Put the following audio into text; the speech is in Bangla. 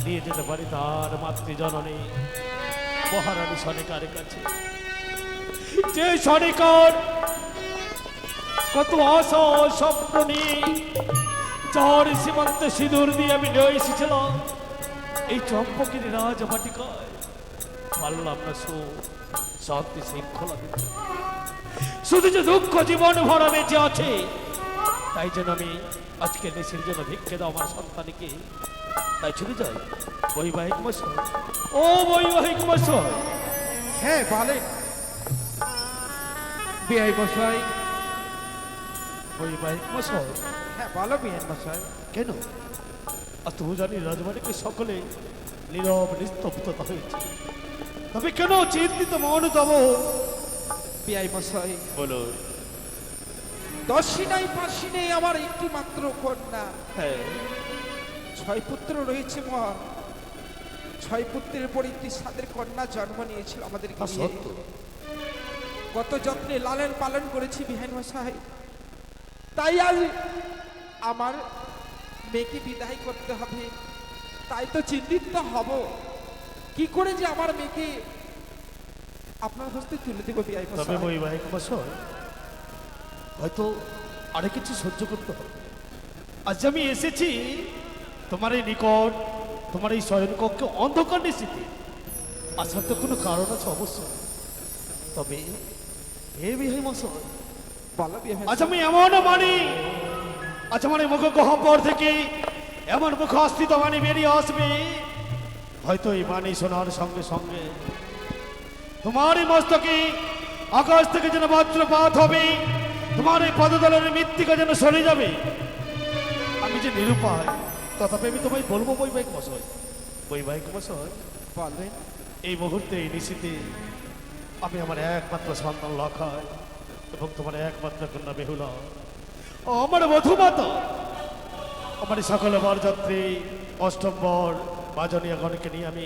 নিয়ে যেতে পারি তার মাতৃজননী মহারানী সনিকার কাছে। যে সনিকার কত আশা স্বপ্ন নিয়ে যার সীমান্তে সিঁদুর দিয়ে আমি নিয়ে এসেছিলাম এই চম্পকের রাজবাটিকায়, পারলাম না শান্তি শৃঙ্খলা দিতে। শুধু যে দুঃখ জীবন ভরা বেঁচে আছে, তাই যেন আমি আজকে দেশের জন্য ভিক্ষে দাও আমার সন্তানকে। তাই ছুটে যাই বৈবাহিক মশাই, ও বৈবাহিক মশাই। হ্যাঁ বলেন বিআই মশাই। বৈবাহিক মশাই, হ্যাঁ বলো বিআই মশাই। কেন আজ তো জানি রাজবাড়িকে সকলে নীরব নিস্তব্ধতা হয়েছে, তবে কেন চিন্তিত মন তব? বিআই মশাই বলো। দশী নাই পাশি নেই আমার একটি মাত্র কন্যা। হ্যাঁ, 6 পুত্র রয়েছে মা। 6 পুত্রের পর একটি সাদের কন্যা জন্ম নিয়েছিল আমাদের তা গৃহে। সত্য। কত যত্নে লালন পালন করেছি বিহান মশাই। তাই আজ আমার মেয়েকে বিদায় করতে হবে, তাই তো চিন্তিত হব কি করে যে আমার মেয়েকে আপনার হস্তে তুলে দেবো বিআই তবে মশাই। বৈবাহিক মশাই হয়তো আরে কিছু সহ্য করতে হবে। আজ আমি এসেছি তোমার এই নিকট, তোমার এই শয়ন কক্ষে অন্ধকার নিশ্চিতে আসার তো কোনো কারণ আছে অবশ্যই। তবে হে বিহাই মশাই, বলো বিহাই আজ আমি এমন মানি, আজ আমার এই মুখ গহ্বর থেকে এমন মুখ অস্থিত বাণী বেরিয়ে আসবে, হয়তো এই বাণী শোনার সঙ্গে সঙ্গে তোমার এই মস্তকে আকাশ থেকে যেন বজ্রপাত হবে, তোমার এই পদতলের মৃত্তিকা যেন সরে যাবে। আমি যে নিরুপায়, তথাপি আমি তোমায় বলবো বৈবাহিক মশাই, বৈবাহিক মশাই বলবেন। এই মুহূর্তে এই নিশীতে আমি আমার একমাত্র সন্তান লখাই এবং তোমার একমাত্র কন্যা বেহুলা, আমার মধুমাতা, আমার এই সকল বরযাত্রী অষ্টম বর বাজনীয়গণকে নিয়ে আমি